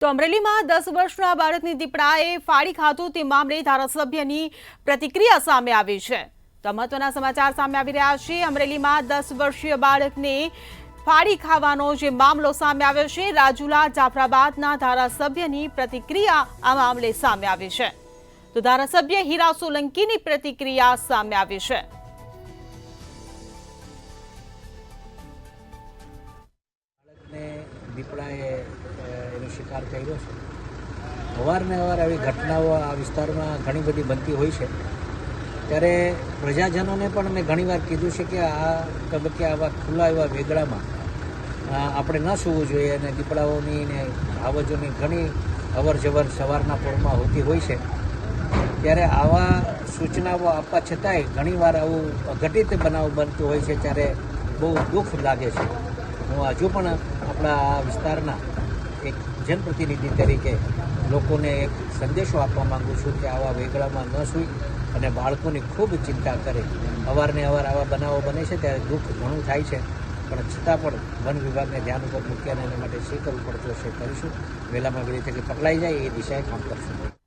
તો અમરેલીમાં 10 વર્ષના બાળકની દીપડાએ ફાડી ખાધું તે મામલે ધારાસભ્યની પ્રતિક્રિયા સામે આવી છે। તો મહત્વના સમાચાર સામે આવી રહ્યા છે। અમરેલીમાં 10 વર્ષીય બાળકને ફાડી ખાવાનો જે મામલો સામે આવ્યો છે। રાજુલા જાફરાબાદના ધારાસભ્યની પ્રતિક્રિયા આ મામલે સામે આવી છે। તો ધારાસભ્ય હીરા સોલંકીની પ્રતિક્રિયા સામે આવી છે। દીપડાએ એનો શિકાર કર્યો છે। અવારનવાર આવી ઘટનાઓ આ વિસ્તારમાં ઘણી બધી બનતી હોય છે। ત્યારે પ્રજાજનોને પણ મેં ઘણીવાર કીધું છે કે આ તબક્કે આવા ખુલ્લા એવા વેગળામાં આપણે ન સૂવું જોઈએ અને દીપડાઓની ને આવજોની ઘણી અવરજવર સવારના પોરમાં હોતી હોય છે। ત્યારે આવા સૂચનાઓ આપવા છતાંય ઘણીવાર આવું અઘટિત બનાવ બનતું હોય છે ત્યારે બહુ દુઃખ લાગે છે। હું હજુ પણ આપણા વિસ્તારના એક જનપ્રતિનિધિ તરીકે લોકોને એક સંદેશો આપવા માગું છું કે આવા વેગળામાં ન સૂઈ અને બાળકોની ખૂબ ચિંતા કરે। અવારનવાર આવા બનાવો બને છે ત્યારે દુઃખ ઘણું થાય છે, પણ છતાં પણ વન વિભાગને ધ્યાન ઉપર મૂકી અને એના માટે શી કરવું પડતું હશે કરીશું। વહેલામાં વહેલી તકે પકડાઈ જાય એ દિશાએ કામ કરશું।